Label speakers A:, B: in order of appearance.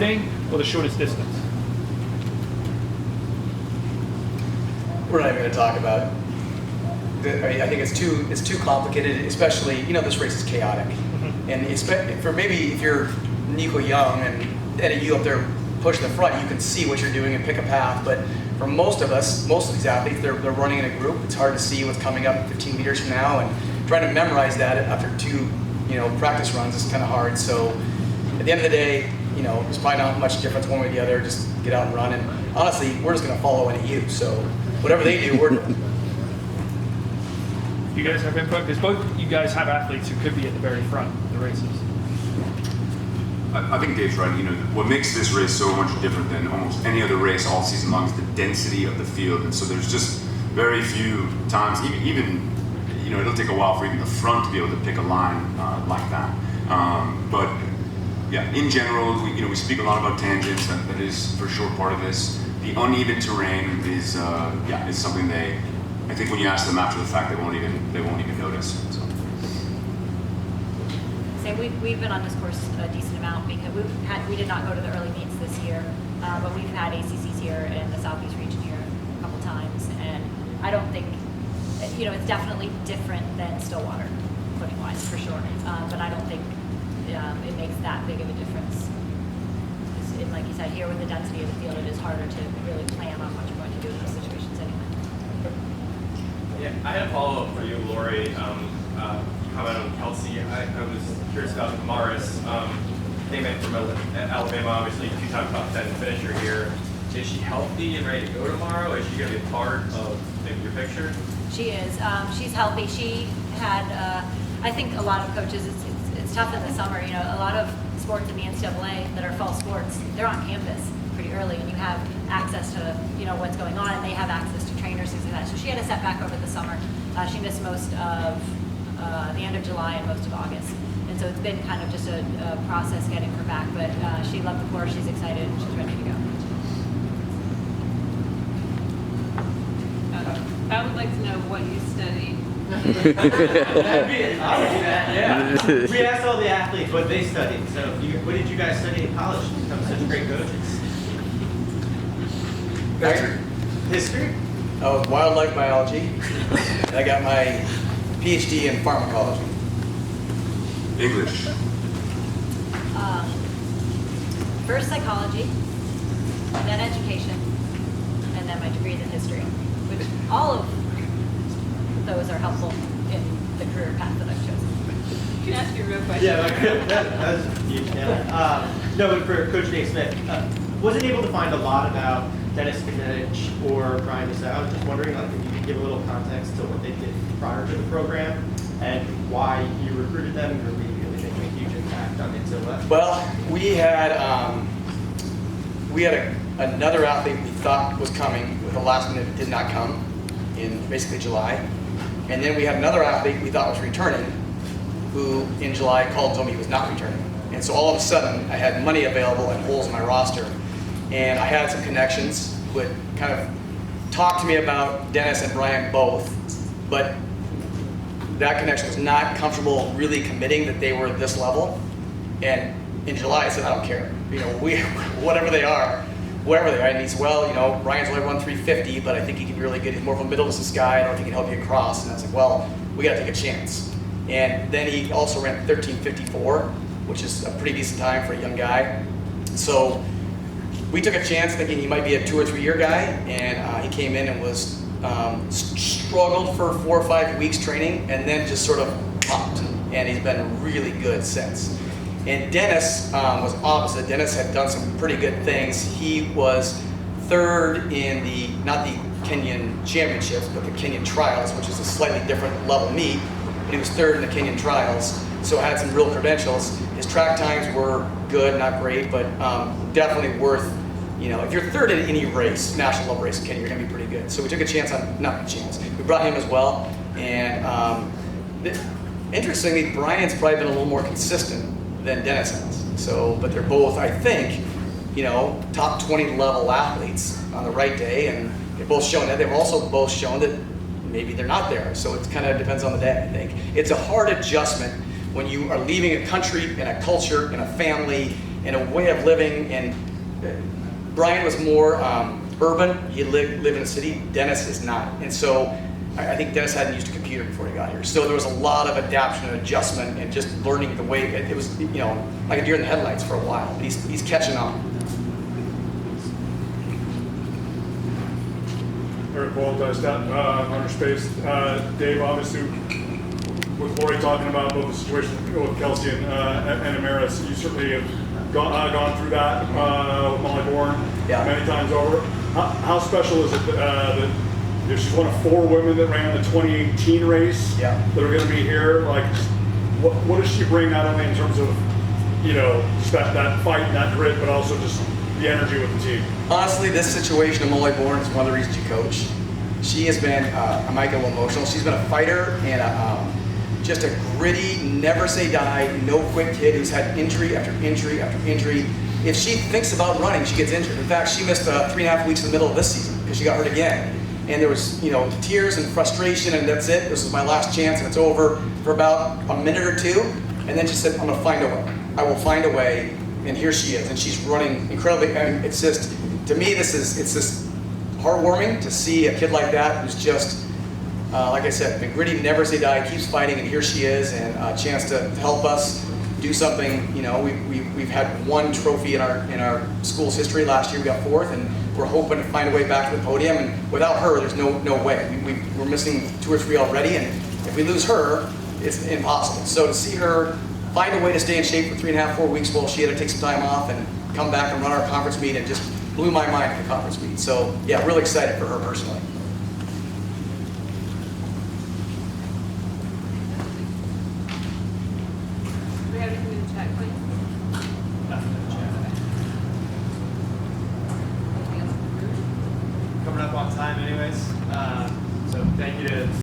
A: or the shortest distance?
B: We're not even going to talk about. I think it's too complicated, especially this race is chaotic, and for maybe if you're Nico Young and you up there pushing the front, you can see what you're doing and pick a path. But for most of us, most of these athletes, they're running in a group. It's hard to see what's coming up 15 meters from now, and trying to memorize that after two practice runs is kind of hard. So at the end of the day, there's probably not much difference one way or the other. Just get out and run. And honestly, we're just going to follow NAU. So whatever they do, we're doing.
A: You guys have input? Because both you guys have athletes who could be at the very front of the races.
C: I think Dave's right. What makes this race so much different than almost any other race all season long is the density of the field. And so there's just very few times, even it'll take a while for even the front to be able to pick a line like that. But yeah, in general, we speak a lot about tangents. That is for sure part of this. The uneven terrain is something I think when you ask them after the fact, they won't even notice. So.
D: We've been on this course a decent amount because we did not go to the early meets this year, but we've had ACCs here in the Southeast region here a couple times, and I don't think it's definitely different than Stillwater, footing wise for sure, but I don't think it makes that big of a difference. And like you said, here with the density of the field, it is harder to really plan on what you're going to do in those situations anyway.
E: Yeah, I had a follow-up for you, Laurie. Comment on Kelsey. I was curious about Morris. Came in from Alabama, obviously two-time top 10 finisher here. Is she healthy and ready to go tomorrow? Is she going to be a part of maybe your picture?
D: She is. She's healthy. She had, I think a lot of coaches, it's tough in the summer. A lot of sports in the NCAA that are fall sports, they're on campus pretty early, and you have access to what's going on, and they have access to trainers, things like that. So she had a setback over the summer. She missed most of the end of July and most of August, and so it's been kind of just a process getting her back. But she loved the course. She's excited, and she's ready to go.
F: I would like to know what you studied.
G: Yeah. We asked all the athletes what they studied. So, what did you guys study in college to become such great coaches? History.
B: Wildlife biology. I got my PhD in pharmacology.
C: English.
D: First psychology, then education, and then my degrees in history, which all of those are helpful in the career path that I've chosen.
F: Can I ask you a real question?
G: Yeah, that was huge. Yeah. No, but for Coach Dave Smith, wasn't able to find a lot about Dennis Kinetich or Brian Missou. I was just wondering if you could give a little context to what they did prior to the program and why you recruited them and really making a huge impact on NCAA.
B: Well, we had another athlete we thought was coming with the last minute did not come in basically July, and then we had another athlete we thought was returning, who in July called and told me he was not returning. And so all of a sudden, I had money available and holes in my roster. And I had some connections who would kind of talk to me about Dennis and Brian both, but that connection was not comfortable really committing that they were at this level. And in July, I said, I don't care. Whatever they are. And he said, well, Brian's only run 350, but I think he can be really good. He's more of a middle distance guy. I don't think he can help you across. And I was like, well, we got to take a chance. And then he also ran 1354, which is a pretty decent time for a young guy. So we took a chance thinking he might be a 2 or 3 year guy, and he came in and was struggled for 4 or 5 weeks training, and then just sort of popped, and he's been really good since. And Dennis was opposite. Dennis had done some pretty good things. He was third in not the Kenyan Championships, but the Kenyan Trials, which is a slightly different level meet. But he was third in the Kenyan Trials, so had some real credentials. His track times were good, not great, but definitely worth, if you're third in any race, national level race in Kenya, you're gonna be pretty good. So we took a chance we brought him as well, and interestingly, Brian's probably been a little more consistent than Dennis has. So, but they're both, I think, top 20 level athletes on the right day, and they've both shown that. They've also both shown that maybe they're not there. So it kind of depends on the day, I think. It's a hard adjustment when you are leaving a country and a culture and a family and a way of living. And Brian was more urban. He lived in a city. Dennis is not. And so I think Dennis hadn't used a computer before he got here. So there was a lot of adaptation and adjustment and just learning the way it was, like a deer in the headlights for a while. But he's catching on.
H: Eric Waltz, Hunter Space. Dave, obviously, with Laurie talking about both the situation with Kelsey and Amaris, you certainly have gone through that with Molly Bourne many times over. How special is it that she's one of 4 women that ran the 2018 race that are going to be here? Like, what does she bring not only in terms of, just that fight and that grit, but also just the energy with the team?
B: Honestly, this situation of Molly Bourne is one of the reasons you coach. She has been, I might get a little emotional, she's been a fighter and just a gritty, never say die, no quit kid who's had injury after injury after injury. If she thinks about running, she gets injured. In fact, she missed 3.5 weeks in the middle of this season because she got hurt again. And there was, tears and frustration, and that's it. This is my last chance, and it's over for about a minute or 2. And then she said, I'm going to find a way. I will find a way. And here she is, and she's running incredibly. I mean, it's just, to me, it's just heartwarming to see a kid like that who's just, like I said, been gritty, never say die, keeps fighting, and here she is, and a chance to help us do something. We've had 1 trophy in our school's history. Last year we got 4th, and we're hoping to find a way back to the podium. And without her, there's no way. We're missing 2 or 3 already, and if we lose her, it's impossible. So to see her find a way to stay in shape for 3.5, 4 weeks while she had to take some time off and come back and run our conference meet, and just blew my mind at the conference meet. So yeah, really excited for her personally.
F: Do we have anything in the chat, please?
G: Coming up on time anyways. So thank you to